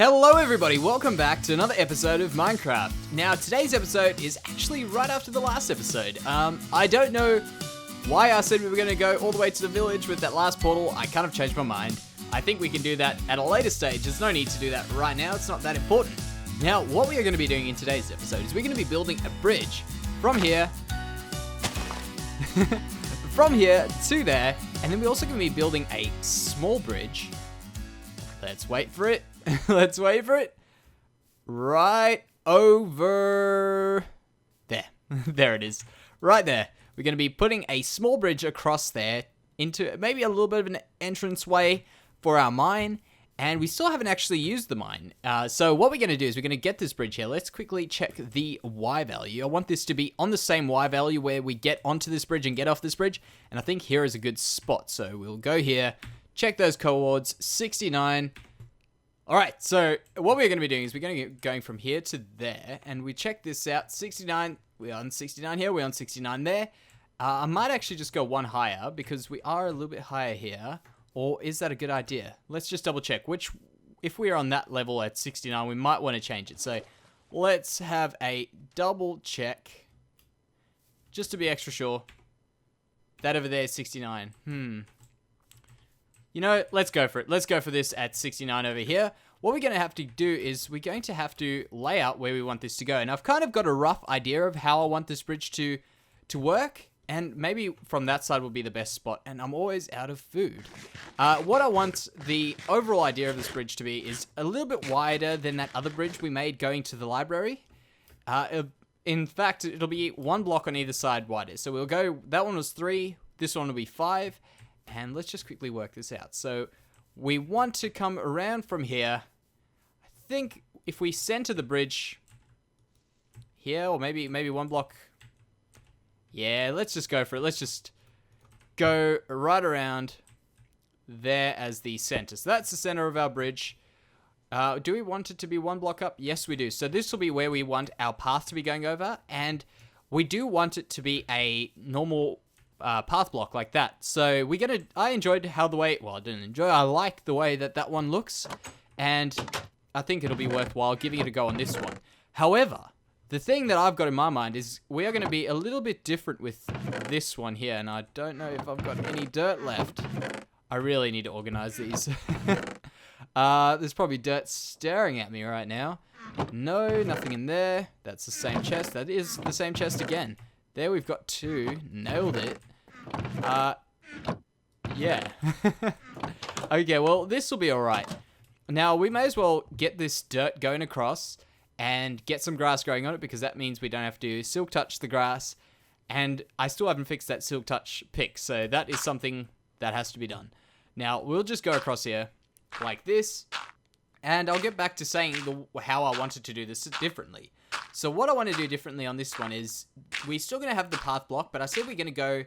Hello everybody, welcome back to another episode of Minecraft. Now today's episode is actually right after the last episode. I don't know why I said we were going to go all the way to the village with that last portal. I kind of changed my mind. I think we can do that at a later stage. There's no need to do that right now, it's not that important. Now what we are going to be doing in today's episode is we're going to be building a bridge from here to there, and then we're also going to be building a small bridge. Let's wait for it. Let's wait for it. Right over there. There it is. Right there. We're going to be putting a small bridge across there into maybe a little bit of an entranceway for our mine. And we still haven't actually used the mine. So what we're going to do is we're going to get this bridge here. Let's quickly check the Y value. I want this to be on the same Y value where we get onto this bridge and get off this bridge. And I think here is a good spot. So we'll go here, check those coords, 69. Alright, so what we're going to be doing is we're going to get going from here to there, and we check this out, 69, we're on 69 here, we're on 69 there. I might actually just go one higher, because we are a little bit higher here, or is that a good idea? Let's just double check, if we're on that level at 69, we might want to change it, so let's have a double check, just to be extra sure. That over there is 69, You know, let's go for it. Let's go for this at 69 over here. What we're going to have to do is we're going to have to lay out where we want this to go. And I've kind of got a rough idea of how I want this bridge to work. And maybe from that side will be the best spot. And I'm always out of food. What I want the overall idea of this bridge to be is a little bit wider than that other bridge we made going to the library. In fact, it'll be one block on either side wider. So we'll go, that one was 3, this one will be 5. And let's just quickly work this out. So we want to come around from here. I think if we center the bridge here, or maybe one block. Yeah, let's just go for it. Let's just go right around there as the center. So that's the center of our bridge. Do we want it to be one block up? Yes, we do. So this will be where we want our path to be going over. And we do want it to be a normal path block like that. So I enjoyed how I like the way that one looks, and I think it'll be worthwhile giving it a go on this one. However, the thing that I've got in my mind is we are going to be a little bit different with this one here, and I don't know if I've got any dirt left. I really need to organize these. There's probably dirt staring at me right now. No, nothing in there. That's the same chest. That is the same chest again. There we've got 2. Nailed it. Yeah. Okay, well, this will be alright. Now, we may as well get this dirt going across and get some grass growing on it, because that means we don't have to silk touch the grass. And I still haven't fixed that silk touch pick, so that is something that has to be done. Now, we'll just go across here like this, and I'll get back to saying how I wanted to do this differently. So what I want to do differently on this one is we're still going to have the path block, but I said we're going to go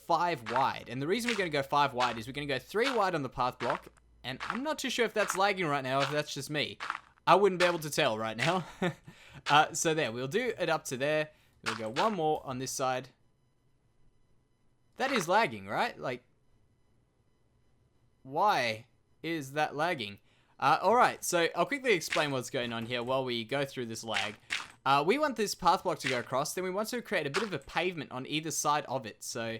5 wide. And the reason we're going to go 5 wide is we're going to go 3 wide on the path block. And I'm not too sure if that's lagging right now, if that's just me. I wouldn't be able to tell right now. So there, we'll do it up to there. We'll go 1 more on this side. That is lagging, right? Like, why is that lagging? Alright, so I'll quickly explain what's going on here while we go through this lag. We want this path block to go across, then we want to create a bit of a pavement on either side of it. So,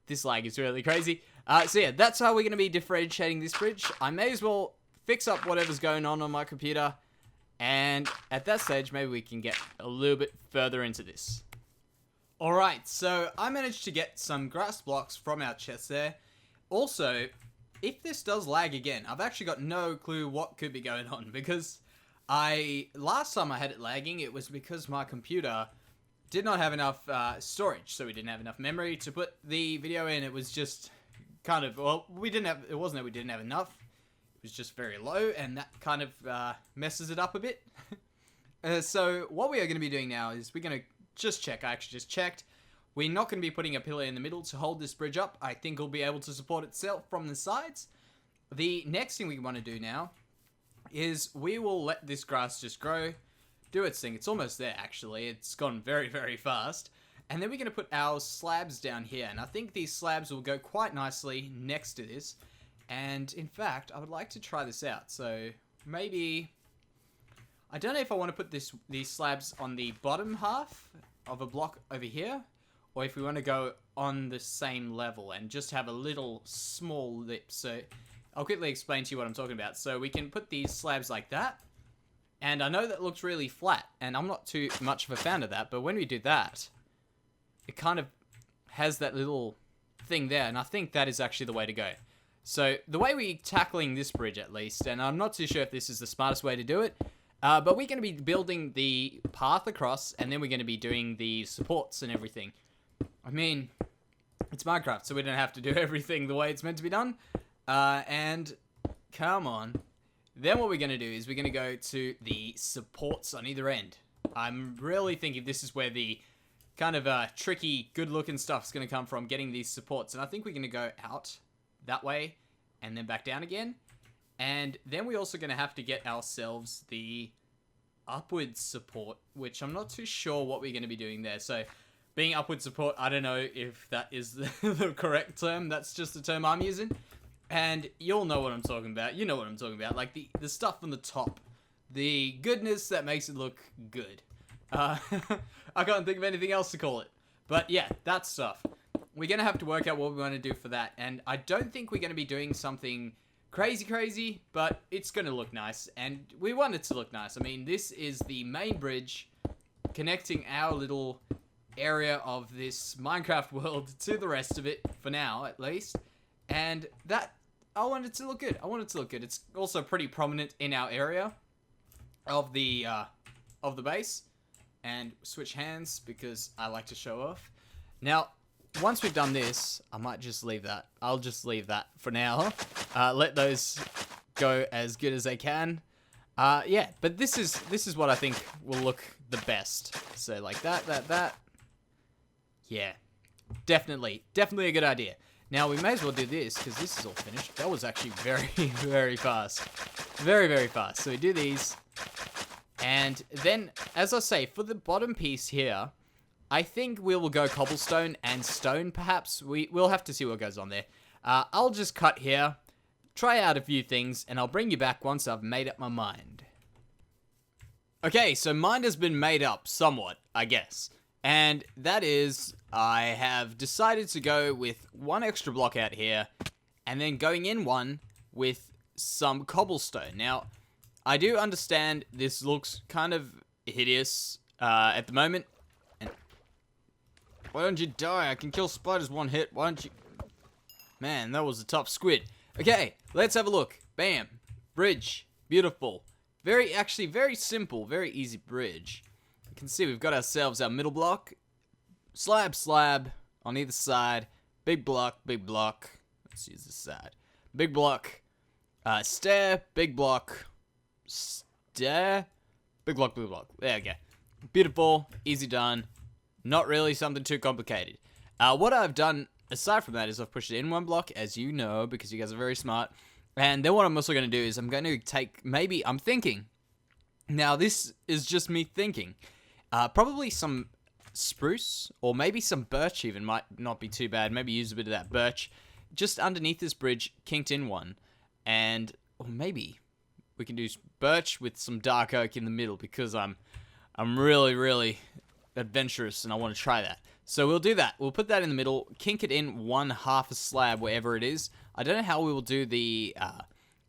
this lag is really crazy. So yeah, that's how we're going to be differentiating this bridge. I may as well fix up whatever's going on my computer, and at that stage, maybe we can get a little bit further into this. Alright, so I managed to get some grass blocks from our chest there. Also, if this does lag again, I've actually got no clue what could be going on, because last time I had it lagging, it was because my computer did not have enough storage, so we didn't have enough memory to put the video in. It was just kind of, well, it wasn't that we didn't have enough, it was just very low, and that kind of messes it up a bit. So what we are going to be doing now is we're going to just check. I actually just checked. We're not going to be putting a pillar in the middle to hold this bridge up. I think it'll be able to support itself from the sides. The next thing we want to do now is we will let this grass just grow, do its thing. It's almost there, actually. It's gone very, very fast. And then we're going to put our slabs down here. And I think these slabs will go quite nicely next to this. And in fact, I would like to try this out. So maybe... I don't know if I want to put these slabs on the bottom half of a block over here, or if we want to go on the same level and just have a little small lip. So I'll quickly explain to you what I'm talking about. So we can put these slabs like that, and I know that looks really flat, and I'm not too much of a fan of that, but when we do that, it kind of has that little thing there, and I think that is actually the way to go. So the way we're tackling this bridge, at least, and I'm not too sure if this is the smartest way to do it, but we're going to be building the path across, and then we're going to be doing the supports and everything. I mean, it's Minecraft, so we don't have to do everything the way it's meant to be done. And come on. Then what we're going to do is we're going to go to the supports on either end. I'm really thinking this is where the kind of tricky, good-looking stuff is going to come from, getting these supports. And I think we're going to go out that way and then back down again. And then we're also going to have to get ourselves the upward support, which I'm not too sure what we're going to be doing there. So being upward support, I don't know if that is the correct term. That's just the term I'm using. And you'll know what I'm talking about. You know what I'm talking about. Like the stuff on the top. The goodness that makes it look good. I can't think of anything else to call it. But yeah, that stuff. We're going to have to work out what we want to do for that. And I don't think we're going to be doing something crazy, but it's going to look nice. And we want it to look nice. I mean, this is the main bridge connecting our little area of this Minecraft world to the rest of it, for now, at least. And that, I want it to look good. I want it to look good. It's also pretty prominent in our area of the base. And switch hands because I like to show off. Now, once we've done this, I might just leave that. I'll just leave that for now. Let those go as good as they can. Yeah, but this is what I think will look the best. So like that. Yeah, definitely a good idea. Now we may as well do this because this is all finished. That was actually very fast. Very fast. So we do these. And then, as I say, for the bottom piece here, I think we will go cobblestone and stone, perhaps. We'll have to see what goes on there. I'll just cut here, try out a few things, and I'll bring you back once I've made up my mind. Okay, so mine has been made up somewhat, I guess. And that is, I have decided to go with one extra block out here, and then going in one with some cobblestone. Now, I do understand this looks kind of hideous at the moment. And why don't you die? I can kill spiders one hit. Why don't you... Man, that was a tough squid. Okay, let's have a look. Bam. Bridge. Beautiful. Actually, very simple. Very easy bridge. You can see we've got ourselves our middle block. Slab on either side. Big block. Let's use this side. Big block. Stair. Big block. Stair. Big block. There we go. Beautiful. Easy done. Not really something too complicated. What I've done, aside from that, is I've pushed it in one block, as you know, because you guys are very smart. And then what I'm also going to do is I'm going to take, I'm thinking, now this is just me thinking, probably some spruce, or maybe some birch even, might not be too bad. Maybe use a bit of that birch just underneath this bridge, kinked in one. And, or maybe we can do birch with some dark oak in the middle, because I'm really adventurous and I want to try that. So we'll do that. We'll put that in the middle, kink it in one half a slab wherever it is. I don't know how we will do the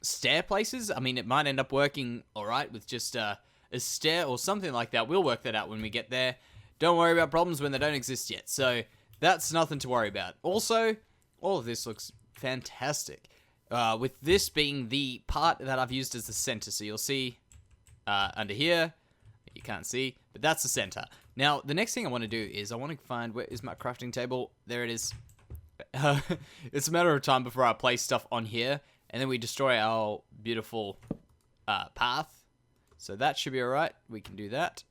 stair places. I mean, it might end up working alright with just a stair or something like that. We'll work that out when we get there. Don't worry about problems when they don't exist yet. So that's nothing to worry about. Also, all of this looks fantastic. With this being the part that I've used as the center. So you'll see under here, you can't see, but that's the center. Now, the next thing I want to do is I want to find, where is my crafting table? There it is. It's a matter of time before I place stuff on here, and then we destroy our beautiful path. So that should be alright. We can do that.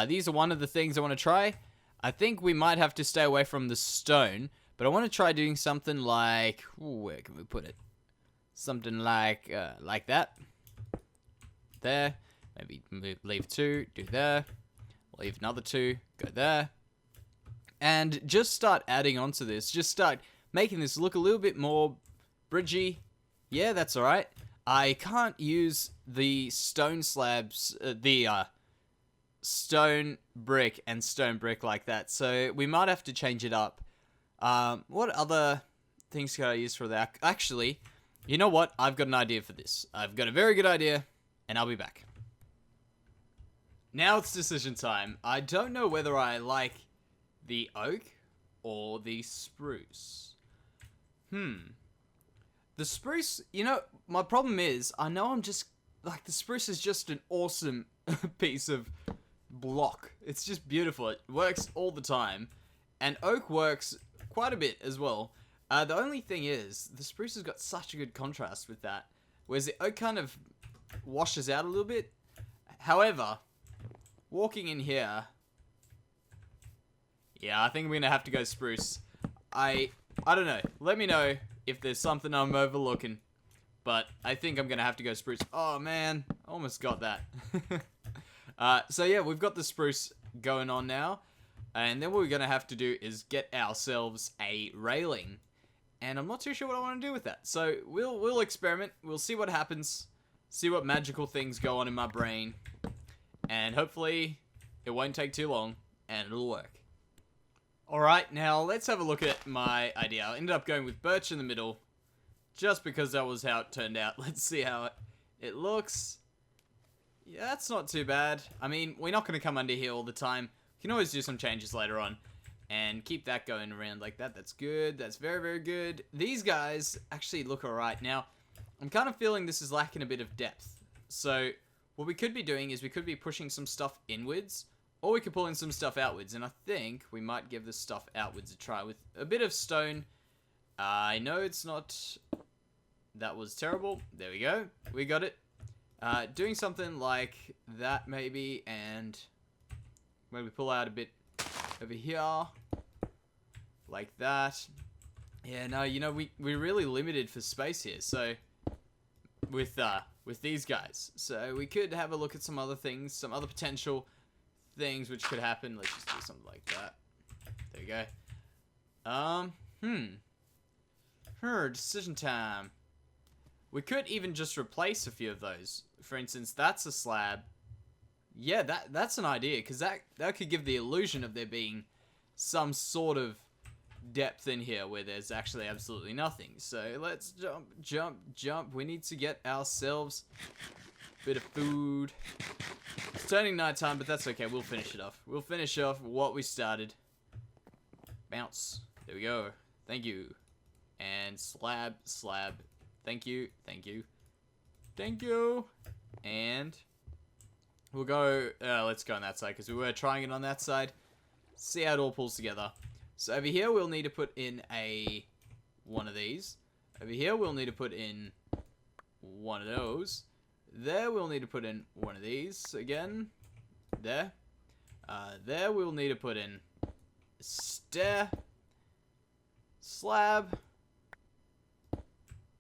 These are one of the things I want to try. I think we might have to stay away from the stone, but I want to try doing something like, where can we put it? Something like that. There. Maybe leave 2, do there. Leave another 2, go there. And just start adding onto this. Just start making this look a little bit more bridgy. Yeah, that's alright. I can't use the stone slabs, stone brick and stone brick like that. So we might have to change it up. What other things can I use for that? Actually, you know what? I've got an idea for this. I've got a very good idea, and I'll be back. Now it's decision time. I don't know whether I like the oak or the spruce. The spruce, you know, my problem is, I know I'm just, like, the spruce is just an awesome piece of block. It's just beautiful. It works all the time. And oak works quite a bit as well. The only thing is, the spruce has got such a good contrast with that. Whereas the oak kind of washes out a little bit. However, walking in here... Yeah, I think I'm going to have to go spruce. I don't know. Let me know if there's something I'm overlooking. But I think I'm going to have to go spruce. Oh, man. Almost got that. So, yeah, we've got the spruce going on now. And then what we're going to have to do is get ourselves a railing. And I'm not too sure what I want to do with that. So, we'll experiment. We'll see what happens. See what magical things go on in my brain. And hopefully, it won't take too long. And it'll work. Alright, now let's have a look at my idea. I ended up going with birch in the middle, just because that was how it turned out. Let's see how it looks. Yeah, that's not too bad. I mean, we're not going to come under here all the time. We can always do some changes later on, and keep that going around like that. That's good. That's very, very good. These guys actually look alright. Now, I'm kind of feeling this is lacking a bit of depth. So, what we could be doing is we could be pushing some stuff inwards, or we could pull in some stuff outwards, and I think we might give this stuff outwards a try with a bit of stone. I know it's not... That was terrible. There we go. We got it. Doing something like that, maybe, and maybe pull out a bit over here. Like that. Yeah, no, you know, we're really limited for space here, so... With these guys. So we could have a look at some other things, some other potential... things which could happen. Let's just do something like that. There we go. Decision time. We could even just replace a few of those. For instance, that's a slab. Yeah, that's an idea, because that could give the illusion of there being some sort of depth in here where there's actually absolutely nothing. So let's jump. We need to get ourselves a bit of food. It's turning nighttime, but that's okay. We'll finish it off. We'll finish off what we started. Bounce. There we go. Thank you. And slab. Thank you. And we'll go... let's go on that side, because we were trying it on that side. See how it all pulls together. So over here, we'll need to put in one of these. Over here, we'll need to put in one of those. There, we'll need to put in one of these again. There. There, we'll need to put in a stair. Slab.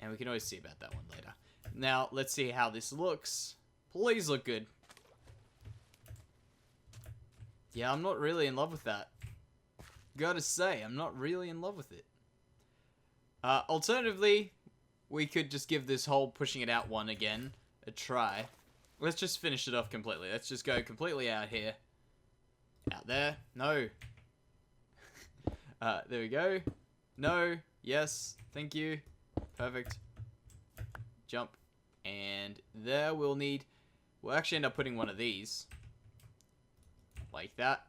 And we can always see about that one later. Now, let's see how this looks. Please look good. Yeah, I'm not really in love with that. Gotta say, I'm not really in love with it. Alternatively, we could just give this whole pushing it out one again a try. Let's just finish it off completely. Let's just go completely out here. Out there. No. There we go. No. Yes. Thank you. Perfect. Jump. And there we'll actually end up putting one of these. Like that.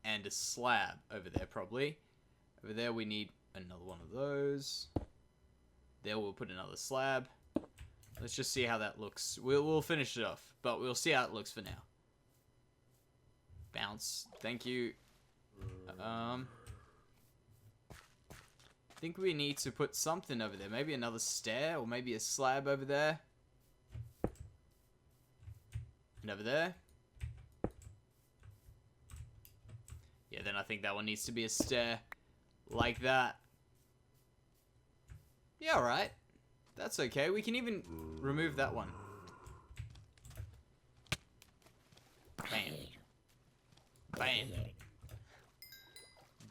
And a slab over there probably. Over there we need another one of those. There we'll put another slab. Let's just see how that looks. We'll finish it off, but we'll see how it looks for now. Bounce. Thank you. I think we need to put something over there. Maybe another stair, or maybe a slab over there. And over there. Yeah, then I think that one needs to be a stair. Like that. Yeah, alright. That's okay. We can even remove that one. Bam. Bam.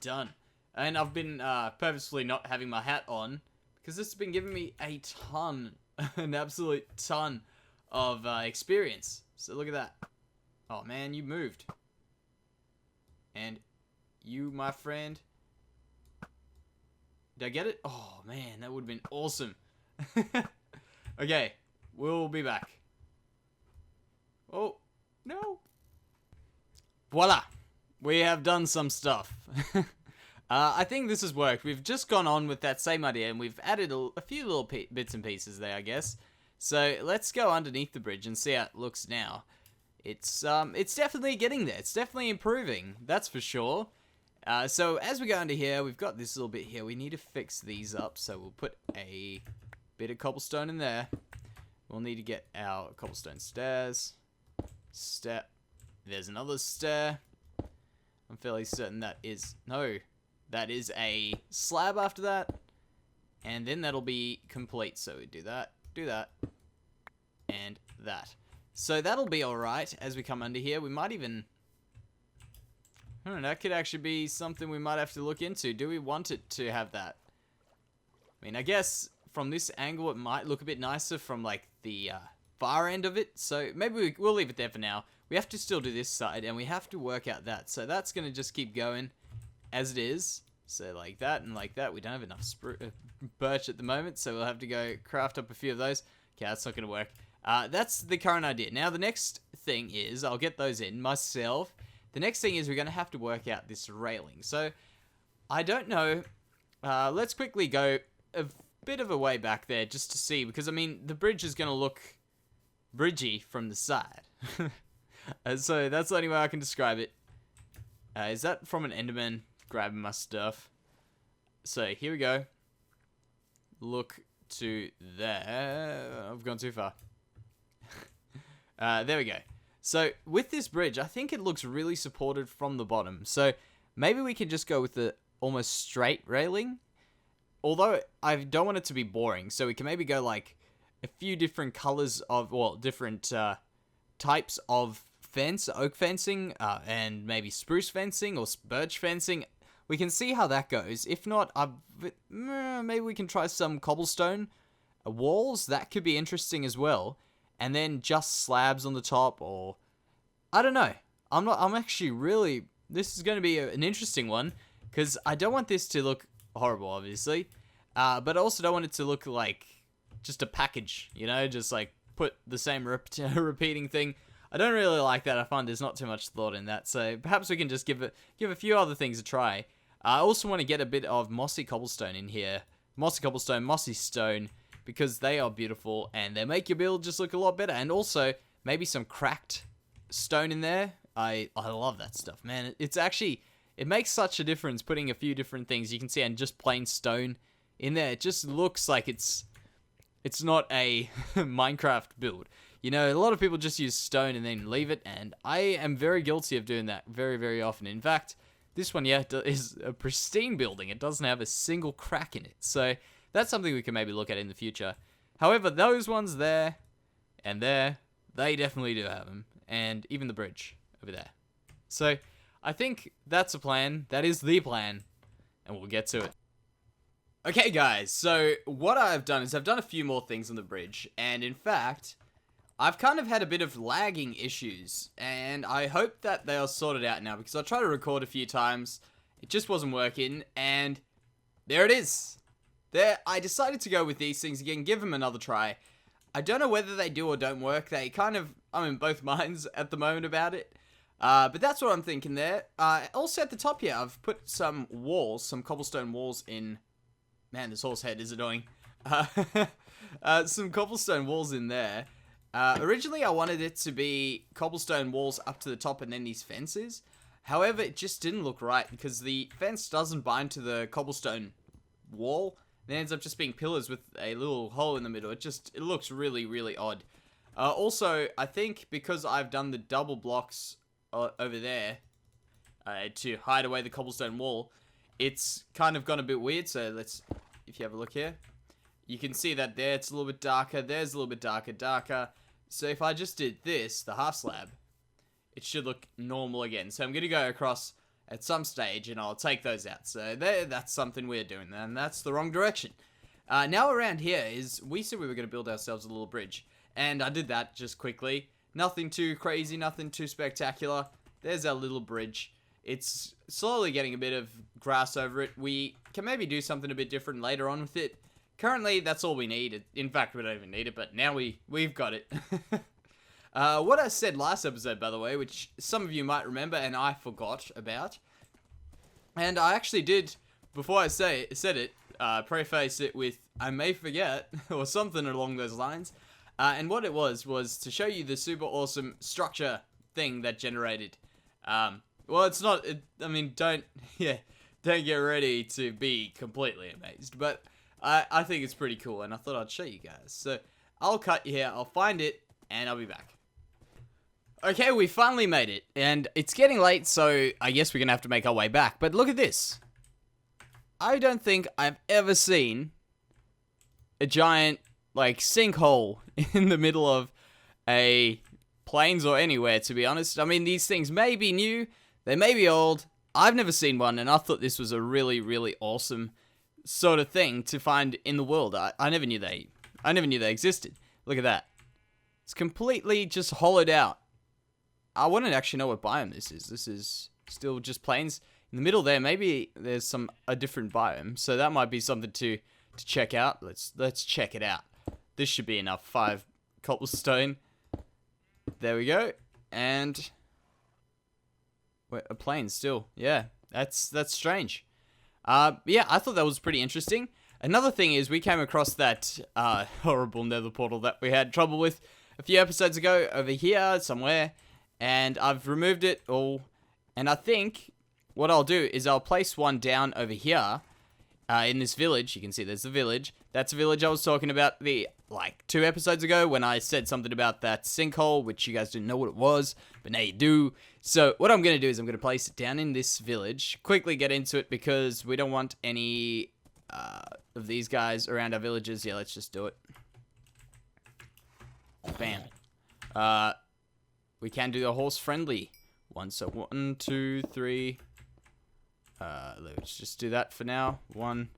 Done. And I've been purposefully not having my hat on, because this has been giving me a ton, an absolute ton of experience. So look at that. Oh man, you moved. And you, my friend. Did I get it? Oh man, that would have been awesome. Okay, we'll be back. Oh, no. Voila. We have done some stuff. I think this has worked. We've just gone on with that same idea, and we've added a few little bits and pieces there, I guess. So let's go underneath the bridge and see how it looks now. It's definitely getting there. It's definitely improving. That's for sure. So as we go under here, we've got this little bit here. We need to fix these up. So we'll put a bit of cobblestone in there. We'll need to get our cobblestone stairs. Step. There's another stair. I'm fairly certain that is... No. That is a slab after that. And then that'll be complete. So we do that, and that. So that'll be alright as we come under here. We might even... I don't know, that could actually be something we might have to look into. Do we want it to have that? I mean, I guess from this angle it might look a bit nicer from like the far end of it. So maybe we'll leave it there for now. We have to still do this side and we have to work out that. So that's going to just keep going as it is. So like that and like that. We don't have enough birch at the moment, so we'll have to go craft up a few of those. Okay, that's not going to work. That's the current idea. Now the next thing is, I'll get those in myself. The next thing is we're going to have to work out this railing. So, I don't know. Let's quickly go a bit of a way back there just to see. Because, I mean, the bridge is going to look bridgy from the side. So, that's the only way I can describe it. Is that from an Enderman grabbing my stuff? So, here we go. Look to there. I've gone too far. There we go. So, with this bridge, I think it looks really supported from the bottom. So, maybe we can just go with the almost straight railing. Although, I don't want it to be boring. So, we can maybe go, like, a few different colors of, well, different types of fence, oak fencing, and maybe spruce fencing or birch fencing. We can see how that goes. If not, maybe we can try some cobblestone walls. That could be interesting as well. And then just slabs on the top, or I don't know. I'm actually really... This is going to be an interesting one, because I don't want this to look horrible, obviously. But I also don't want it to look like just a package, you know? Just like put the same repeating thing. I don't really like that. I find there's not too much thought in that. So perhaps we can just give a few other things a try. I also want to get a bit of mossy cobblestone in here. Mossy cobblestone, mossy stone, because they are beautiful and they make your build just look a lot better. And also maybe some cracked stone in there. I love that stuff, man. It's actually, it makes such a difference putting a few different things you can see and just plain stone in there. It just looks like it's not a Minecraft build. You know, a lot of people just use stone and then leave it, and I am very guilty of doing that very, very often. In fact, this one, yeah, is a pristine building. It doesn't have a single crack in it. So that's something we can maybe look at in the future. However, those ones there and there, they definitely do have them. And even the bridge over there. So I think that's a plan. That is the plan. And we'll get to it. Okay, guys. So what I've done is I've done a few more things on the bridge. And in fact, I've kind of had a bit of lagging issues. And I hope that they are sorted out now. Because I tried to record a few times. It just wasn't working. And there it is. There, I decided to go with these things again, give them another try. I don't know whether they do or don't work. They kind of, I'm in both minds at the moment about it. But that's what I'm thinking there. Also at the top here, I've put some walls, some cobblestone walls in. Man, this horse head is annoying. Some cobblestone walls in there. Originally, I wanted it to be cobblestone walls up to the top and then these fences. However, it just didn't look right because the fence doesn't bind to the cobblestone wall. It ends up just being pillars with a little hole in the middle. It looks really, really odd. Also, I think because I've done the double blocks over there to hide away the cobblestone wall, it's kind of gone a bit weird. So if you have a look here, you can see that there it's a little bit darker. There's a little bit darker. So if I just did this, the half slab, it should look normal again. So I'm going to go across at some stage, and I'll take those out. So that's something we're doing, and that's the wrong direction. Now around here we said we were going to build ourselves a little bridge. And I did that just quickly. Nothing too crazy, nothing too spectacular. There's our little bridge. It's slowly getting a bit of grass over it. We can maybe do something a bit different later on with it. Currently, that's all we need. In fact, we don't even need it, but now we've got it. What I said last episode, by the way, which some of you might remember and I forgot about. And I actually did, before I said it, preface it with, I may forget, or something along those lines. And what it was to show you the super awesome structure thing that generated. Well, it's not, I mean, don't get ready to be completely amazed. But I think it's pretty cool, and I thought I'd show you guys. So, I'll cut you here, I'll find it, and I'll be back. Okay, we finally made it, and it's getting late, so I guess we're gonna have to make our way back. But look at this. I don't think I've ever seen a giant, like, sinkhole in the middle of a plains or anywhere, to be honest. I mean, these things may be new, they may be old. I've never seen one, and I thought this was a really, really awesome sort of thing to find in the world. I never knew they existed. Look at that. It's completely just hollowed out. I want to actually know what biome this is. This is still just plains. In the middle there, maybe there's a different biome. So that might be something to check out. Let's check it out. This should be enough. 5 cobblestone. There we go. And wait, a plain still. Yeah, that's strange. Yeah, I thought that was pretty interesting. Another thing is we came across that horrible nether portal that we had trouble with a few episodes ago over here somewhere. And I've removed it all. And I think what I'll do is I'll place one down over here in this village. You can see there's the village. That's the village I was talking about 2 episodes ago when I said something about that sinkhole, which you guys didn't know what it was, but now you do. So what I'm going to do is I'm going to place it down in this village. Quickly get into it because we don't want any of these guys around our villages. Yeah, let's just do it. Bam. We can do the horse friendly one. So 1, 2, 3. Let's just do that for now. 1,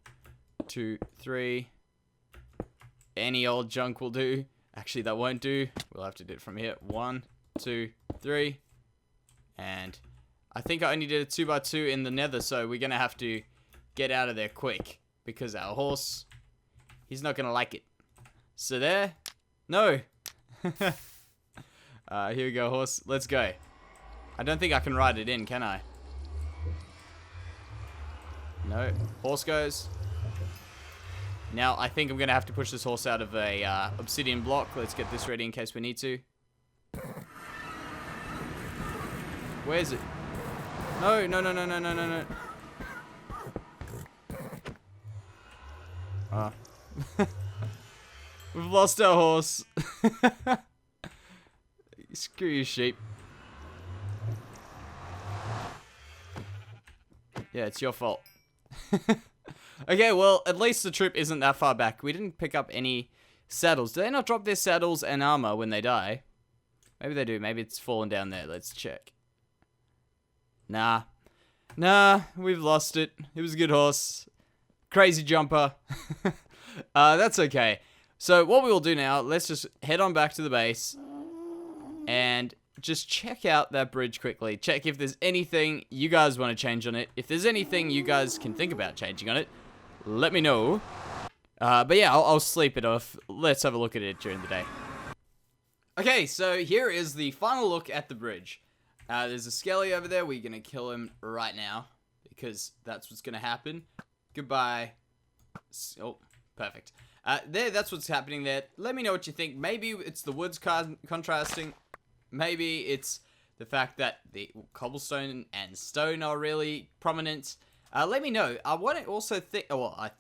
2, 3. Any old junk will do. Actually, that won't do. We'll have to do it from here. 1, 2, 3. And I think I only did a 2x2 in the nether, so we're gonna have to get out of there quick because our horse, he's not gonna like it. So there. No. Here we go, horse. Let's go. I don't think I can ride it in, can I? No. Horse goes. Now, I think I'm going to have to push this horse out of a obsidian block. Let's get this ready in case we need to. Where is it? No, no, no, no, no, no, no, no. Ah. We've lost our horse. Screw you, sheep. Yeah, it's your fault. Okay, well, at least the trip isn't that far back. We didn't pick up any saddles. Do they not drop their saddles and armor when they die? Maybe they do. Maybe it's fallen down there. Let's check. Nah. Nah, we've lost it. It was a good horse. Crazy jumper. That's okay. So what we will do now, let's just head on back to the base and just check out that bridge quickly. Check if there's anything you guys want to change on it. If there's anything you guys can think about changing on it, let me know. But yeah, I'll sleep it off. Let's have a look at it during the day. Okay, so here is the final look at the bridge. There's a skelly over there. We're going to kill him right now because that's what's going to happen. Goodbye. Oh, perfect. That's what's happening there. Let me know what you think. Maybe it's the woods contrasting. Maybe it's the fact that the cobblestone and stone are really prominent. Let me know. I want to also think, well, I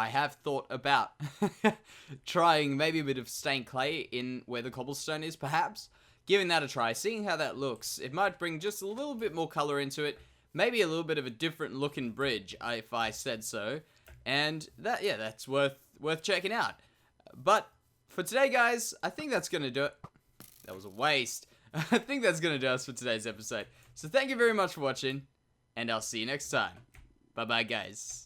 have thought about trying maybe a bit of stained clay in where the cobblestone is, perhaps. Giving that a try, seeing how that looks. It might bring just a little bit more color into it. Maybe a little bit of a different looking bridge, if I said so. And that's worth checking out. But for today, guys, I think that's going to do it. That was a waste. I think that's going to do us for today's episode. So thank you very much for watching, and I'll see you next time. Bye-bye, guys.